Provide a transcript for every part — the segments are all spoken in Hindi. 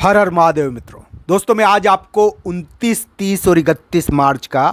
हर हर महादेव मित्रों। दोस्तों मैं आज आपको 29, 30 और 31 मार्च का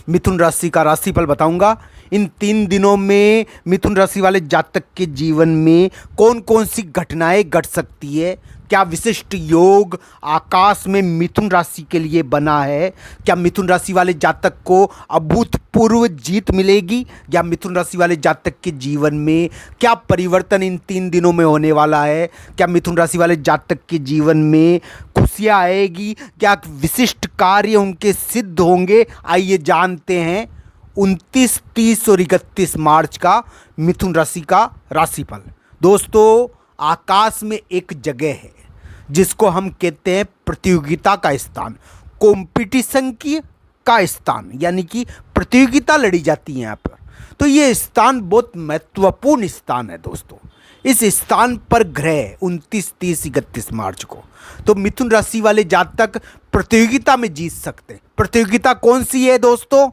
मिथुन राशि का राशिफल बताऊंगा। इन 3 दिनों में मिथुन राशि वाले जातक के जीवन में कौन कौन सी घटनाएं घट सकती है, क्या विशिष्ट योग आकाश में मिथुन राशि के लिए बना है, क्या मिथुन राशि वाले जातक को अभूतपूर्व जीत मिलेगी, या मिथुन राशि वाले जातक के जीवन में क्या परिवर्तन इन 3 दिनों में होने वाला है, क्या मिथुन राशि वाले जातक के जीवन में खुशियाँ आएगी, क्या विशिष्ट कार्य उनके सिद्ध होंगे। आइए जानते हैं 29, 30 और 31 मार्च का मिथुन राशि का राशिफल। दोस्तों आकाश में एक जगह है जिसको हम कहते हैं प्रतियोगिता का स्थान, कंपटीशन की का स्थान, यानी कि प्रतियोगिता लड़ी जाती है यहाँ पर। तो ये स्थान बहुत महत्वपूर्ण स्थान है दोस्तों। इस स्थान पर ग्रह 29, 30, 31 मार्च को तो मिथुन राशि वाले जातक प्रतियोगिता में जीत सकते हैं। प्रतियोगिता कौन सी है दोस्तों?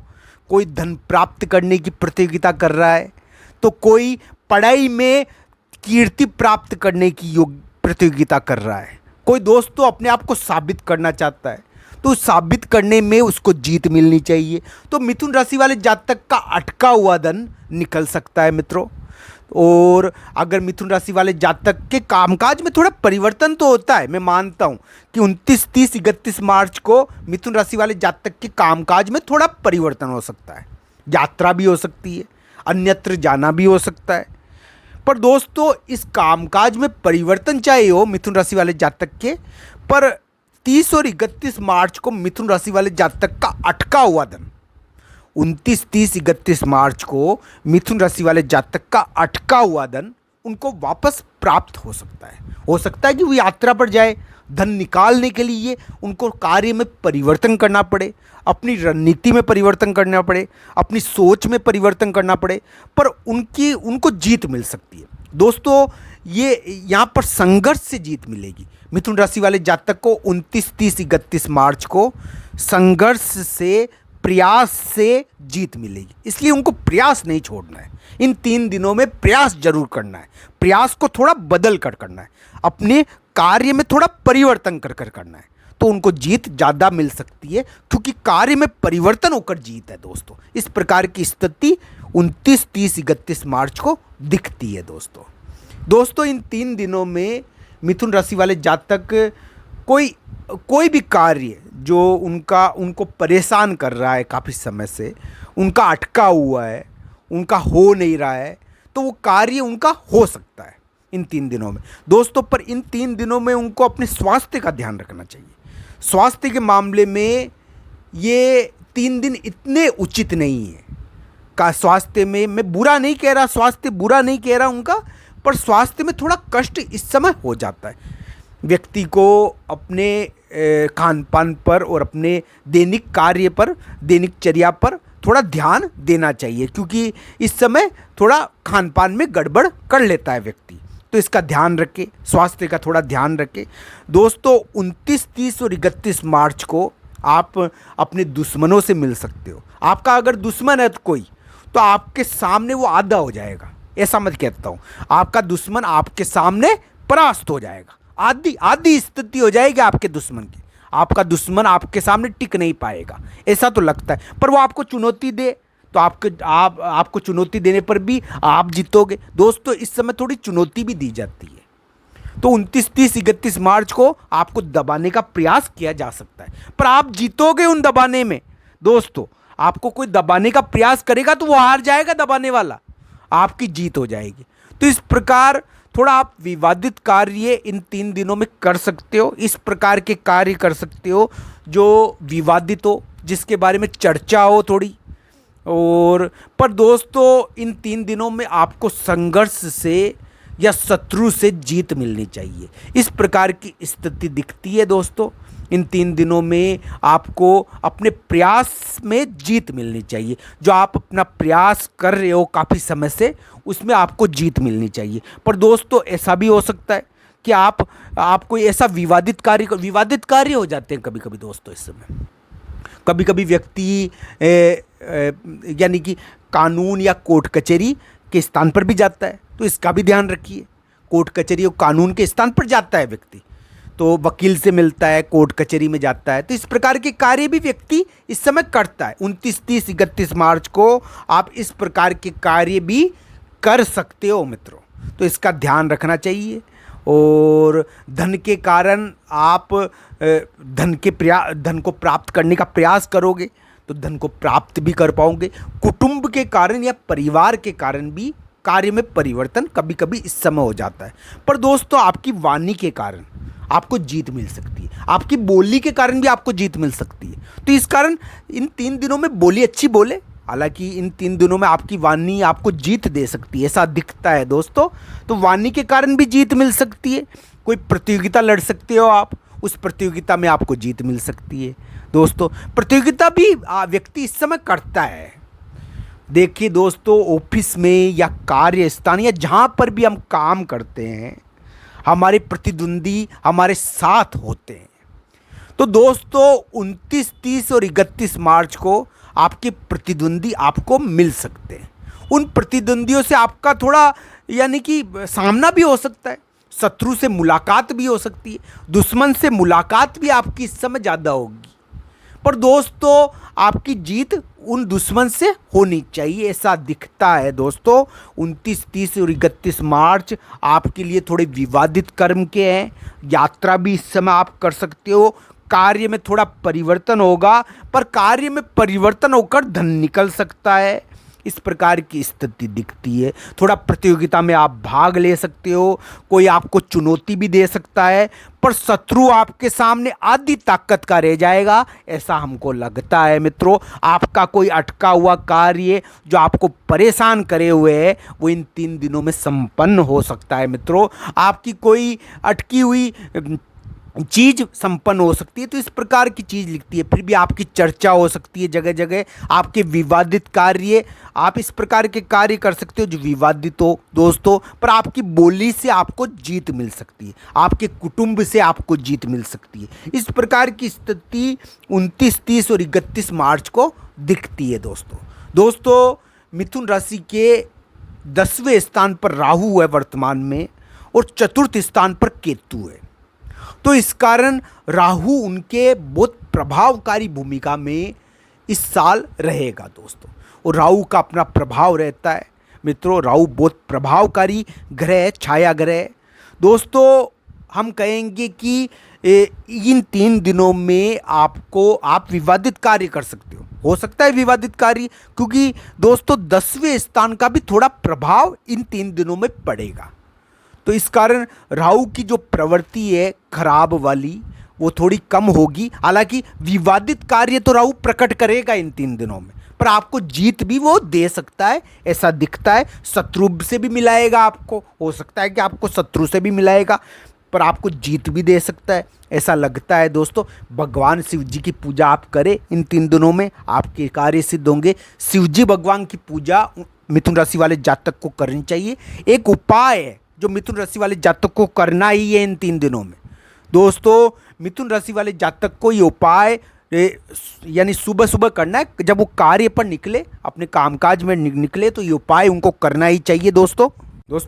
कोई धन प्राप्त करने की प्रतियोगिता कर रहा है, तो कोई पढ़ाई में कीर्ति प्राप्त करने की प्रतियोगिता कर रहा है, कोई दोस्तों अपने आप को साबित करना चाहता है, तो साबित करने में उसको जीत मिलनी चाहिए। तो मिथुन राशि वाले जातक का अटका हुआ धन निकल सकता है मित्रों। और अगर मिथुन राशि वाले जातक के कामकाज में थोड़ा परिवर्तन तो होता है, मैं मानता हूं कि 29, 30, 31 मार्च को मिथुन राशि वाले जातक के कामकाज में थोड़ा परिवर्तन हो सकता है, यात्रा भी हो सकती है, अन्यत्र जाना भी हो सकता है। पर दोस्तों इस कामकाज में परिवर्तन चाहे हो मिथुन राशि वाले जातक के, पर 30 और 31 मार्च को मिथुन राशि वाले जातक का अटका हुआ धन 29, 30, 31 मार्च को मिथुन राशि वाले जातक का अटका हुआ धन उनको वापस प्राप्त हो सकता है। हो सकता है कि वो यात्रा पर जाए, धन निकालने के लिए उनको कार्य में परिवर्तन करना पड़े, अपनी रणनीति में परिवर्तन करना पड़े, अपनी सोच में परिवर्तन करना पड़े, पर उनको जीत मिल सकती है दोस्तों। ये यहाँ पर संघर्ष से जीत मिलेगी। मिथुन राशि वाले जातक को 29, 30, 31 मार्च को संघर्ष से, प्रयास से जीत मिलेगी, इसलिए उनको प्रयास नहीं छोड़ना है। इन 3 दिनों में प्रयास जरूर करना है, प्रयास को थोड़ा बदल कर करना है, अपने कार्य में थोड़ा परिवर्तन कर करना है, तो उनको जीत ज़्यादा मिल सकती है, क्योंकि कार्य में परिवर्तन होकर जीत है दोस्तों। इस प्रकार की स्थिति 29, 30, 31 मार्च को दिखती है दोस्तों इन 3 दिनों में मिथुन राशि वाले जातक कोई भी कार्य जो उनको परेशान कर रहा है, काफ़ी समय से उनका अटका हुआ है, उनका हो नहीं रहा है, तो वो कार्य उनका हो सकता है इन 3 दिनों में दोस्तों। पर इन 3 दिनों में उनको अपने स्वास्थ्य का ध्यान रखना चाहिए। स्वास्थ्य के मामले में ये 3 दिन इतने उचित नहीं है। का स्वास्थ्य में मैं बुरा नहीं कह रहा, स्वास्थ्य बुरा नहीं कह रहा उनका, पर स्वास्थ्य में थोड़ा कष्ट इस समय हो जाता है। व्यक्ति को अपने खान पान पर और अपने दैनिक कार्य पर, दैनिकचर्या पर थोड़ा ध्यान देना चाहिए, क्योंकि इस समय थोड़ा खान पान में गड़बड़ कर लेता है व्यक्ति। तो इसका ध्यान रखें, स्वास्थ्य का थोड़ा ध्यान रखें दोस्तों। 29, 30 और 31 मार्च को आप अपने दुश्मनों से मिल सकते हो। आपका अगर दुश्मन है तो कोई, तो आपके सामने वो आधा हो जाएगा, ऐसा मत कहता हूँ। आपका दुश्मन आपके सामने परास्त हो जाएगा, आधी स्थिति हो जाएगी आपके दुश्मन की। आपका दुश्मन आपके सामने टिक नहीं पाएगा, ऐसा तो लगता है। पर वो आपको चुनौती दे तो आपको चुनौती देने पर भी आप जीतोगे दोस्तों। इस समय थोड़ी चुनौती भी दी जाती है, तो 29, 30, 31 मार्च को आपको दबाने का प्रयास किया जा सकता है, पर आप जीतोगे उन दबाने में दोस्तों। आपको कोई दबाने का प्रयास करेगा तो वो हार जाएगा, दबाने वाला, आपकी जीत हो जाएगी। तो इस प्रकार थोड़ा आप विवादित कार्य इन 3 दिनों में कर सकते हो। इस प्रकार के कार्य कर सकते हो जो विवादित हो, जिसके बारे में चर्चा हो थोड़ी। और पर दोस्तों इन 3 दिनों में आपको संघर्ष से या शत्रु से जीत मिलनी चाहिए, इस प्रकार की स्थिति दिखती है दोस्तों। इन 3 दिनों में आपको अपने प्रयास में जीत मिलनी चाहिए। जो आप अपना प्रयास कर रहे हो काफ़ी समय से, उसमें आपको जीत मिलनी चाहिए। पर दोस्तों ऐसा भी हो सकता है कि आप कोई ऐसा विवादित कार्य हो जाते हैं कभी कभी दोस्तों। इस समय कभी कभी व्यक्ति यानी कि कानून या कोर्ट कचहरी के स्थान पर भी जाता है, तो इसका भी ध्यान रखिए। कोर्ट कचहरी और कानून के स्थान पर जाता है व्यक्ति, तो वकील से मिलता है, कोर्ट कचहरी में जाता है। तो इस प्रकार के कार्य भी व्यक्ति इस समय करता है। 29, 30, 31 मार्च को आप इस प्रकार के कार्य भी कर सकते हो मित्रों, तो इसका ध्यान रखना चाहिए। और धन के कारण आप धन को प्राप्त करने का प्रयास करोगे तो धन को प्राप्त भी कर पाओगे। कुटुंब के कारण या परिवार के कारण भी कार्य में परिवर्तन कभी कभी इस समय हो जाता है। पर दोस्तों, आपकी वाणी के कारण आपको जीत मिल सकती है, आपकी बोली के कारण भी आपको जीत मिल सकती है। तो इस कारण इन 3 दिनों में बोली अच्छी बोले। हालांकि इन 3 दिनों में आपकी वाणी आपको जीत दे सकती है, ऐसा दिखता है दोस्तों। तो वाणी के कारण भी जीत मिल सकती है। कोई प्रतियोगिता लड़ सकते हो आप, उस प्रतियोगिता में आपको जीत मिल सकती है दोस्तों। प्रतियोगिता भी व्यक्ति इस समय करता है। देखिए दोस्तों, ऑफिस में या कार्य स्थान या जहाँ पर भी हम काम करते हैं, हमारे प्रतिद्वंदी हमारे साथ होते हैं। तो दोस्तों 29, 30 और 31 मार्च को आपके प्रतिद्वंदी आपको मिल सकते हैं। उन प्रतिद्वंदियों से आपका थोड़ा यानी कि सामना भी हो सकता है, शत्रु से मुलाकात भी हो सकती है, दुश्मन से मुलाकात भी आपकी इस समय ज़्यादा होगी। पर दोस्तों, आपकी जीत उन दुश्मन से होनी चाहिए, ऐसा दिखता है दोस्तों। 29, 30 और 31 मार्च आपके लिए थोड़े विवादित कर्म के हैं। यात्रा भी इस समय आप कर सकते हो। कार्य में थोड़ा परिवर्तन होगा, पर कार्य में परिवर्तन होकर धन निकल सकता है, इस प्रकार की स्थिति दिखती है। थोड़ा प्रतियोगिता में आप भाग ले सकते हो, कोई आपको चुनौती भी दे सकता है, पर शत्रु आपके सामने आधी ताकत का रह जाएगा, ऐसा हमको लगता है मित्रों। आपका कोई अटका हुआ कार्य जो आपको परेशान करे हुए है, वो इन 3 दिनों में संपन्न हो सकता है मित्रों। आपकी कोई अटकी हुई चीज़ संपन्न हो सकती है। तो इस प्रकार की चीज़ लिखती है। फिर भी आपकी चर्चा हो सकती है जगह जगह, आपके विवादित कार्य, आप इस प्रकार के कार्य कर सकते हो जो विवादित हो दोस्तों। पर आपकी बोली से आपको जीत मिल सकती है, आपके कुटुंब से आपको जीत मिल सकती है। इस प्रकार की स्थिति 29, 30 और 31 मार्च को दिखती है दोस्तों। मिथुन राशि के 10वें स्थान पर राहु है वर्तमान में, और 4th स्थान पर केतु है। तो इस कारण राहु उनके बहुत प्रभावकारी भूमिका में इस साल रहेगा दोस्तों। और राहु का अपना प्रभाव रहता है मित्रों। राहु बहुत प्रभावकारी ग्रह है, छाया ग्रह है दोस्तों। हम कहेंगे कि इन 3 दिनों में आप विवादित कार्य कर सकते हो सकता है विवादित कार्य, क्योंकि दोस्तों 10वें स्थान का भी थोड़ा प्रभाव इन 3 दिनों में पड़ेगा। तो इस कारण राहु की जो प्रवृत्ति है खराब वाली, वो थोड़ी कम होगी। हालांकि विवादित कार्य तो राहु प्रकट करेगा इन 3 दिनों में, पर आपको जीत भी वो दे सकता है, ऐसा दिखता है। शत्रु से भी मिलाएगा आपको, हो सकता है कि आपको शत्रु से भी मिलाएगा, पर आपको जीत भी दे सकता है, ऐसा लगता है दोस्तों। भगवान शिव जी की पूजा आप करें इन 3 दिनों में, आपके कार्य सिद्ध होंगे। शिव जी भगवान की पूजा मिथुन राशि वाले जातक को करनी चाहिए। एक उपाय है जो मिथुन राशि वाले जातक को करना ही है इन 3 दिनों में दोस्तों। मिथुन राशि वाले जातक को ये उपाय यानी सुबह सुबह करना है, जब वो कार्य पर निकले, अपने कामकाज में निकले, तो ये उपाय उनको करना ही चाहिए दोस्तों।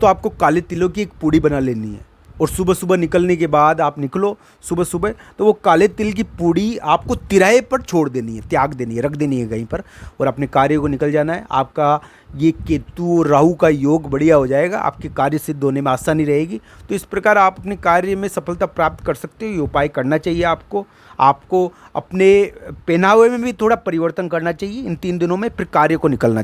आपको काले तिलों की एक पूड़ी बना लेनी है, और सुबह सुबह निकलने के बाद आप निकलो सुबह सुबह, तो वो काले तिल की पूड़ी आपको तिराहे पर छोड़ देनी है, त्याग देनी है, रख देनी है कहीं पर, और अपने कार्य को निकल जाना है। आपका ये केतु और राहु का योग बढ़िया हो जाएगा, आपके कार्य सिद्ध होने में आसानी रहेगी। तो इस प्रकार आप अपने कार्य में सफलता प्राप्त कर सकते हो। ये उपाय करना चाहिए आपको अपने पहनावे में भी थोड़ा परिवर्तन करना चाहिए इन 3 दिनों में, फिर कार्य को निकलना चाहिए।